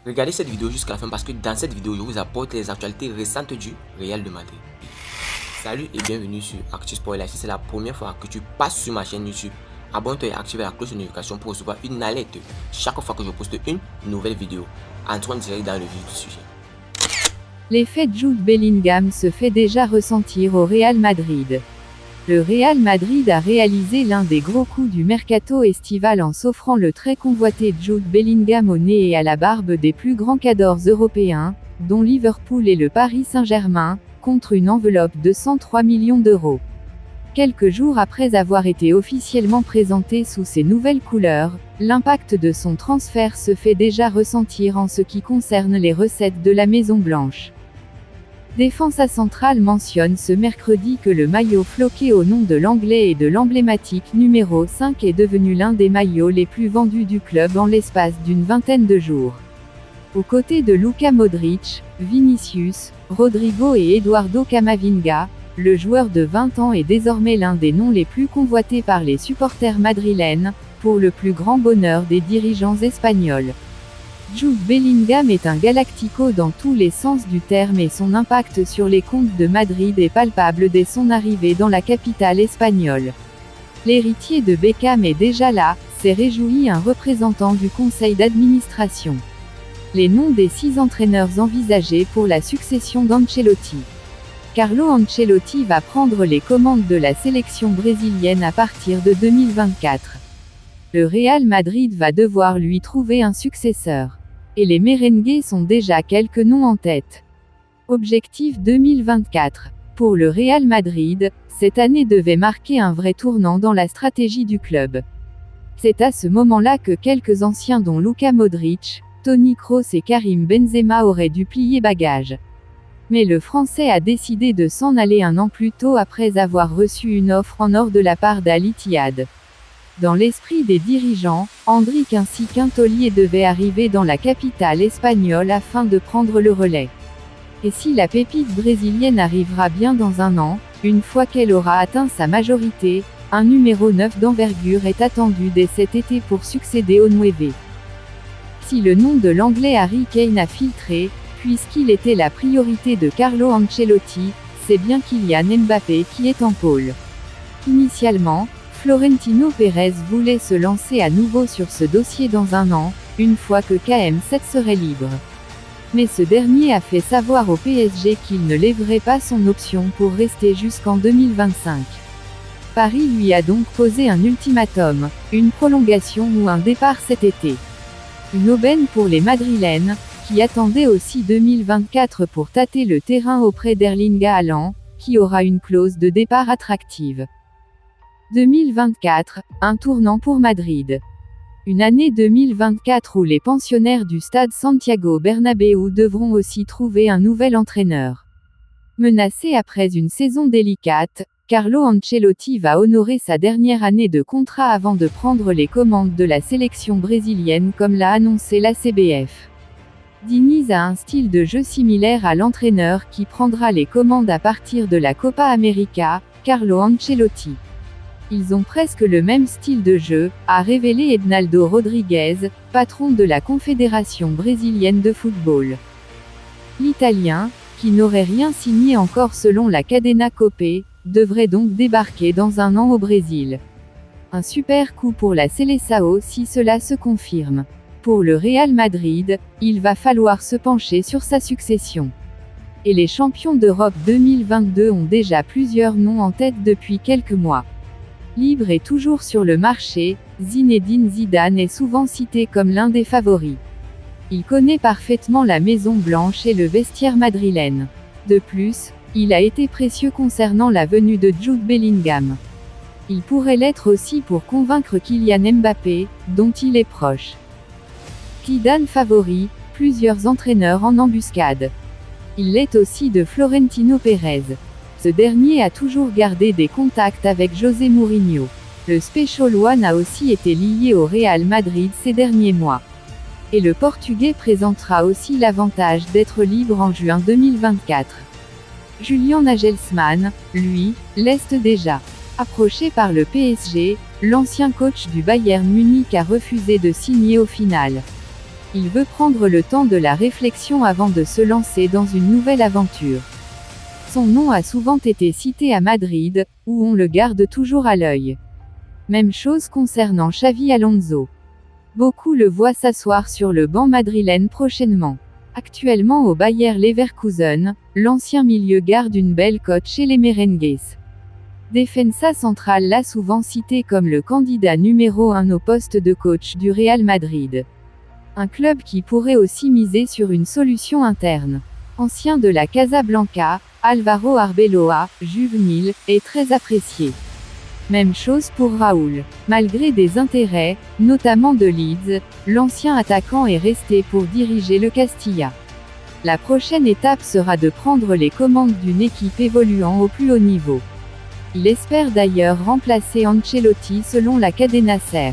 Regardez cette vidéo jusqu'à la fin parce que dans cette vidéo, je vous apporte les actualités récentes du Real de Madrid. Salut et bienvenue sur ActuSport. Et là, si c'est la première fois que tu passes sur ma chaîne YouTube, abonne-toi et active la cloche de notification pour recevoir une alerte chaque fois que je poste une nouvelle vidéo. Entrons direct dans le vif du sujet. L'effet Jude Bellingham se fait déjà ressentir au Real Madrid. Le Real Madrid a réalisé l'un des gros coups du mercato estival en s'offrant le très convoité Jude Bellingham au nez et à la barbe des plus grands cadors européens, dont Liverpool et le Paris Saint-Germain, contre une enveloppe de 103 millions d'euros. Quelques jours après avoir été officiellement présenté sous ses nouvelles couleurs, l'impact de son transfert se fait déjà ressentir en ce qui concerne les recettes de la Maison-Blanche. Defensa Central mentionne ce mercredi que le maillot floqué au nom de l'anglais et de l'emblématique numéro 5 est devenu l'un des maillots les plus vendus du club en l'espace d'une vingtaine de jours. Aux côtés de Luka Modric, Vinicius, Rodrigo et Eduardo Camavinga, le joueur de 20 ans est désormais l'un des noms les plus convoités par les supporters madrilènes, pour le plus grand bonheur des dirigeants espagnols. Jude Bellingham est un galactico dans tous les sens du terme et son impact sur les comptes de Madrid est palpable dès son arrivée dans la capitale espagnole. L'héritier de Beckham est déjà là, s'est réjoui un représentant du conseil d'administration. Les noms des 6 entraîneurs envisagés pour la succession d'Ancelotti. Carlo Ancelotti va prendre les commandes de la sélection brésilienne à partir de 2024. Le Real Madrid va devoir lui trouver un successeur. Et les merengues sont déjà quelques noms en tête. Objectif 2024. Pour le Real Madrid, cette année devait marquer un vrai tournant dans la stratégie du club. C'est à ce moment-là que quelques anciens dont Luka Modric, Toni Kroos et Karim Benzema auraient dû plier bagage. Mais le Français a décidé de s'en aller un an plus tôt après avoir reçu une offre en or de la part d'Al Ittihad. Dans l'esprit des dirigeants, Endrick ainsi qu'un taulier devaient arriver dans la capitale espagnole afin de prendre le relais. Et si la pépite brésilienne arrivera bien dans un an, une fois qu'elle aura atteint sa majorité, un numéro 9 d'envergure est attendu dès cet été pour succéder au Nueve. Si le nom de l'anglais Harry Kane a filtré, puisqu'il était la priorité de Carlo Ancelotti, c'est bien Kylian Mbappé qui est en pôle. Initialement, Florentino Pérez voulait se lancer à nouveau sur ce dossier dans un an, une fois que KM7 serait libre. Mais ce dernier a fait savoir au PSG qu'il ne lèverait pas son option pour rester jusqu'en 2025. Paris lui a donc posé un ultimatum, une prolongation ou un départ cet été. Une aubaine pour les Madrilènes, qui attendaient aussi 2024 pour tâter le terrain auprès d'Erling Haaland, qui aura une clause de départ attractive. 2024, un tournant pour Madrid. Une année 2024 où les pensionnaires du stade Santiago Bernabéu devront aussi trouver un nouvel entraîneur. Menacé après une saison délicate, Carlo Ancelotti va honorer sa dernière année de contrat avant de prendre les commandes de la sélection brésilienne comme l'a annoncé la CBF. Diniz a un style de jeu similaire à l'entraîneur qui prendra les commandes à partir de la Copa América, Carlo Ancelotti. Ils ont presque le même style de jeu, a révélé Ednaldo Rodriguez, patron de la Confédération brésilienne de football. L'Italien, qui n'aurait rien signé encore selon la Cadena Copé, devrait donc débarquer dans un an au Brésil. Un super coup pour la Seleção si cela se confirme. Pour le Real Madrid, il va falloir se pencher sur sa succession. Et les champions d'Europe 2022 ont déjà plusieurs noms en tête depuis quelques mois. Libre et toujours sur le marché, Zinedine Zidane est souvent cité comme l'un des favoris. Il connaît parfaitement la Maison-Blanche et le vestiaire madrilène. De plus, il a été précieux concernant la venue de Jude Bellingham. Il pourrait l'être aussi pour convaincre Kylian Mbappé, dont il est proche. Zidane favori, plusieurs entraîneurs en embuscade. Il l'est aussi de Florentino Pérez. Ce dernier a toujours gardé des contacts avec José Mourinho. Le Special One a aussi été lié au Real Madrid ces derniers mois. Et le Portugais présentera aussi l'avantage d'être libre en juin 2024. Julian Nagelsmann, lui, l'est déjà. Approché par le PSG, l'ancien coach du Bayern Munich a refusé de signer au final. Il veut prendre le temps de la réflexion avant de se lancer dans une nouvelle aventure. Son nom a souvent été cité à Madrid, où on le garde toujours à l'œil. Même chose concernant Xavi Alonso. Beaucoup le voient s'asseoir sur le banc madrilène prochainement. Actuellement au Bayer Leverkusen, l'ancien milieu garde une belle cote chez les Merengues. Defensa Central l'a souvent cité comme le candidat numéro 1 au poste de coach du Real Madrid. Un club qui pourrait aussi miser sur une solution interne. Ancien de la Casablanca, Álvaro Arbeloa, juvénile, est très apprécié. Même chose pour Raúl. Malgré des intérêts, notamment de Leeds, l'ancien attaquant est resté pour diriger le Castilla. La prochaine étape sera de prendre les commandes d'une équipe évoluant au plus haut niveau. Il espère d'ailleurs remplacer Ancelotti selon la Cadena Ser.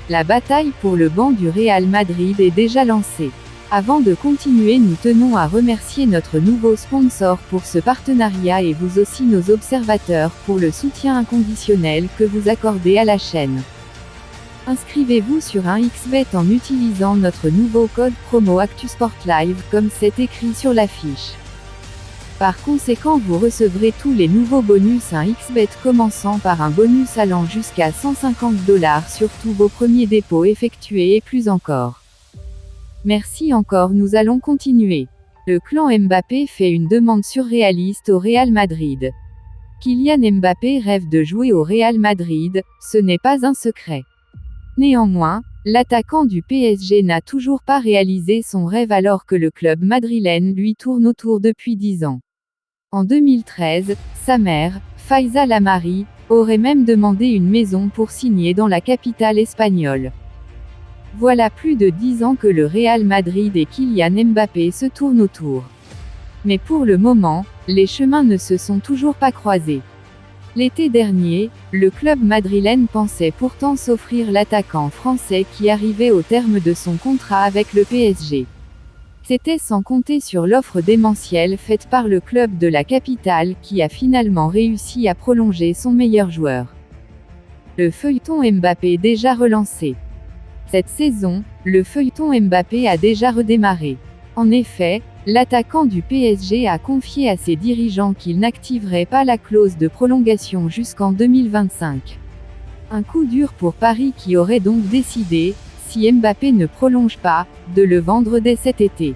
La bataille pour le banc du Real Madrid est déjà lancée. Avant de continuer, nous tenons à remercier notre nouveau sponsor pour ce partenariat et vous aussi nos observateurs pour le soutien inconditionnel que vous accordez à la chaîne. Inscrivez-vous sur un XBet en utilisant notre nouveau code promo ActuSportLive comme c'est écrit sur l'affiche. Par conséquent, vous recevrez tous les nouveaux bonus à XBet commençant par un bonus allant jusqu'à 150 $ sur tous vos premiers dépôts effectués et plus encore. Merci encore, nous allons continuer. Le clan Mbappé fait une demande surréaliste au Real Madrid. Kylian Mbappé rêve de jouer au Real Madrid, ce n'est pas un secret. Néanmoins, l'attaquant du PSG n'a toujours pas réalisé son rêve alors que le club madrilène lui tourne autour depuis 10 ans. En 2013, sa mère, Faiza Lamari, aurait même demandé une maison pour signer dans la capitale espagnole. Voilà plus de 10 ans que le Real Madrid et Kylian Mbappé se tournent autour. Mais pour le moment, les chemins ne se sont toujours pas croisés. L'été dernier, le club madrilène pensait pourtant s'offrir l'attaquant français qui arrivait au terme de son contrat avec le PSG. C'était sans compter sur l'offre démentielle faite par le club de la capitale qui a finalement réussi à prolonger son meilleur joueur. Le feuilleton Mbappé déjà relancé. Cette saison, le feuilleton Mbappé a déjà redémarré. En effet, l'attaquant du PSG a confié à ses dirigeants qu'il n'activerait pas la clause de prolongation jusqu'en 2025. Un coup dur pour Paris qui aurait donc décidé, si Mbappé ne prolonge pas, de le vendre dès cet été.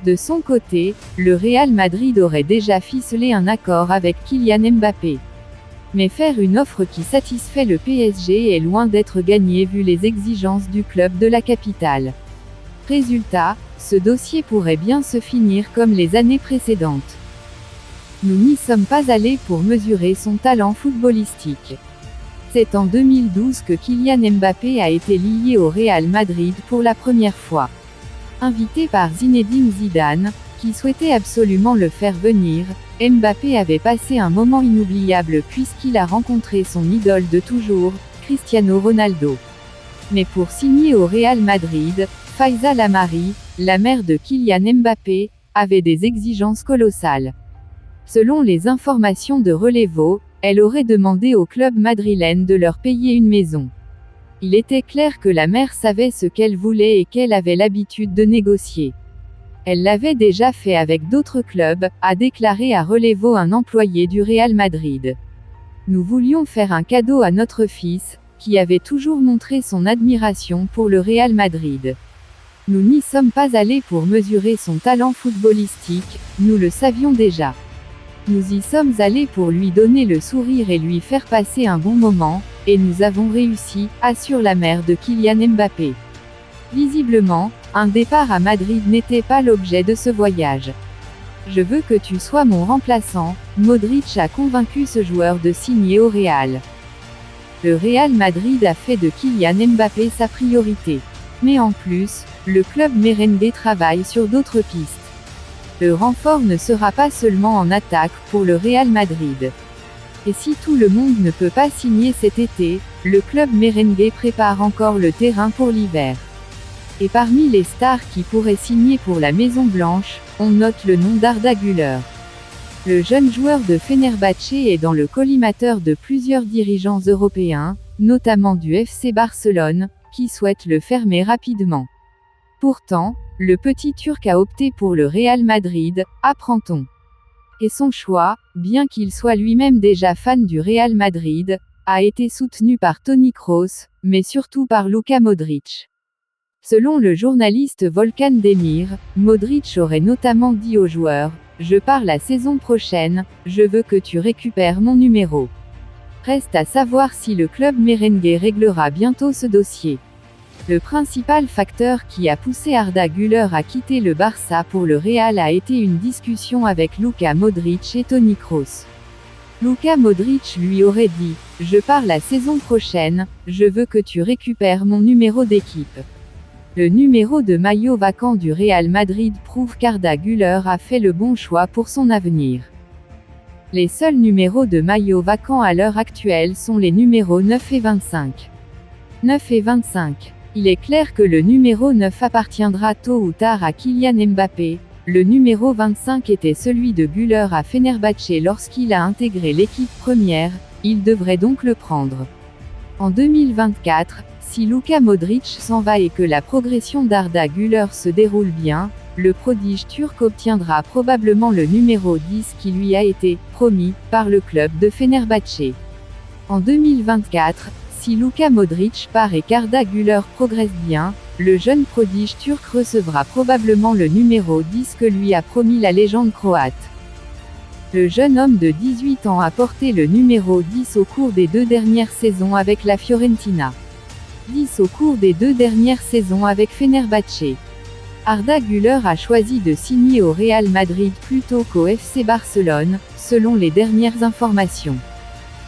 De son côté, le Real Madrid aurait déjà ficelé un accord avec Kylian Mbappé. Mais faire une offre qui satisfait le PSG est loin d'être gagné vu les exigences du club de la capitale. Résultat, ce dossier pourrait bien se finir comme les années précédentes. Nous n'y sommes pas allés pour mesurer son talent footballistique. C'est en 2012 que Kylian Mbappé a été lié au Real Madrid pour la première fois. Invité par Zinedine Zidane, qui souhaitait absolument le faire venir, Mbappé avait passé un moment inoubliable puisqu'il a rencontré son idole de toujours, Cristiano Ronaldo. Mais pour signer au Real Madrid, Faiza Lamari, la mère de Kylian Mbappé, avait des exigences colossales. Selon les informations de Relevo, elle aurait demandé au club madrilène de leur payer une maison. Il était clair que la mère savait ce qu'elle voulait et qu'elle avait l'habitude de négocier. Elle l'avait déjà fait avec d'autres clubs, a déclaré à Relevo un employé du Real Madrid. Nous voulions faire un cadeau à notre fils, qui avait toujours montré son admiration pour le Real Madrid. Nous n'y sommes pas allés pour mesurer son talent footballistique, nous le savions déjà. Nous y sommes allés pour lui donner le sourire et lui faire passer un bon moment, et nous avons réussi, assure la mère de Kylian Mbappé. Visiblement, un départ à Madrid n'était pas l'objet de ce voyage. Je veux que tu sois mon remplaçant, Modric a convaincu ce joueur de signer au Real. Le Real Madrid a fait de Kylian Mbappé sa priorité. Mais en plus, le club merengue travaille sur d'autres pistes. Le renfort ne sera pas seulement en attaque pour le Real Madrid. Et si tout le monde ne peut pas signer cet été, le club merengue prépare encore le terrain pour l'hiver. Et parmi les stars qui pourraient signer pour la Maison Blanche, on note le nom d'Arda Güler. Le jeune joueur de Fenerbahçe est dans le collimateur de plusieurs dirigeants européens, notamment du FC Barcelone, qui souhaitent le fermer rapidement. Pourtant, le petit Turc a opté pour le Real Madrid, apprend-on. Et son choix, bien qu'il soit lui-même déjà fan du Real Madrid, a été soutenu par Toni Kroos, mais surtout par Luka Modric. Selon le journaliste Volkan Demir, Modric aurait notamment dit aux joueurs « Je pars la saison prochaine, je veux que tu récupères mon numéro ». Reste à savoir si le club merengue réglera bientôt ce dossier. Le principal facteur qui a poussé Arda Güler à quitter le Barça pour le Real a été une discussion avec Luka Modric et Toni Kroos. Luka Modric lui aurait dit « Je pars la saison prochaine, je veux que tu récupères mon numéro d'équipe ». Le numéro de maillot vacant du Real Madrid prouve qu'Arda Güler a fait le bon choix pour son avenir. Les seuls numéros de maillot vacants à l'heure actuelle sont les numéros 9 et 25. 9 et 25. Il est clair que le numéro 9 appartiendra tôt ou tard à Kylian Mbappé. Le numéro 25 était celui de Güler à Fenerbahçe lorsqu'il a intégré l'équipe première, il devrait donc le prendre. En 2024, si Luka Modric s'en va et que la progression d'Arda Güler se déroule bien, le prodige turc obtiendra probablement le numéro 10 qui lui a été promis par le club de Fenerbahçe. En 2024, si Luka Modric part et qu'Arda Güler progresse bien, le jeune prodige turc recevra probablement le numéro 10 que lui a promis la légende croate. Le jeune homme de 18 ans a porté le numéro 10 au cours des 2 dernières saisons avec la Fiorentina. 10 au cours des 2 dernières saisons avec Fenerbahçe. Arda Güler a choisi de signer au Real Madrid plutôt qu'au FC Barcelone, selon les dernières informations.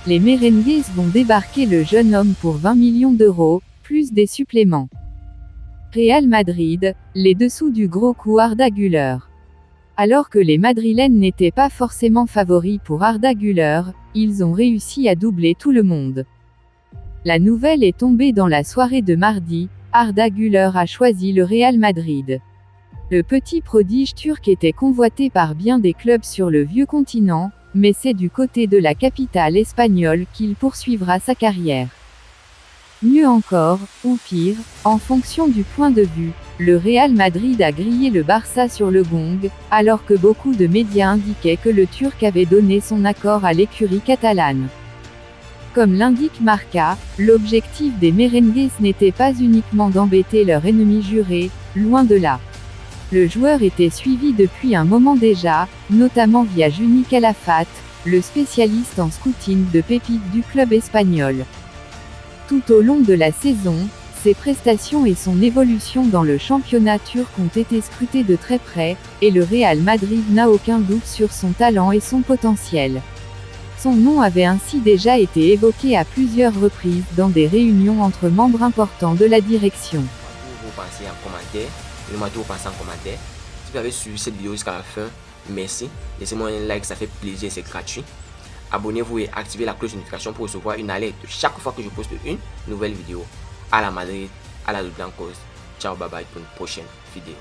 Les merengues vont débarquer le jeune homme pour 20 millions d'euros, plus des suppléments. Real Madrid, les dessous du gros coup Arda Güler. Alors que les Madrilènes n'étaient pas forcément favoris pour Arda Güler, ils ont réussi à doubler tout le monde. La nouvelle est tombée dans la soirée de mardi, Arda Güler a choisi le Real Madrid. Le petit prodige turc était convoité par bien des clubs sur le vieux continent, mais c'est du côté de la capitale espagnole qu'il poursuivra sa carrière. Mieux encore, ou pire, en fonction du point de vue, le Real Madrid a grillé le Barça sur le gong, alors que beaucoup de médias indiquaient que le Turc avait donné son accord à l'écurie catalane. Comme l'indique Marca, l'objectif des merengues n'était pas uniquement d'embêter leur ennemi juré, loin de là. Le joueur était suivi depuis un moment déjà, notamment via Juni Calafat, le spécialiste en scouting de pépites du club espagnol. Tout au long de la saison, ses prestations et son évolution dans le championnat turc ont été scrutées de très près, et le Real Madrid n'a aucun doute sur son talent et son potentiel. Son nom avait ainsi déjà été évoqué à plusieurs reprises dans des réunions entre membres importants de la direction. Vous pensez en commentaire, dites-moi tout vous pensez en commentaire. Si vous avez suivi cette vidéo jusqu'à la fin, merci. Laissez-moi un like, ça fait plaisir, c'est gratuit. Abonnez-vous et activez la cloche de notification pour recevoir une alerte chaque fois que je poste une nouvelle vidéo. À la Madrid, à la Blancos. Ciao, bye bye pour une prochaine vidéo.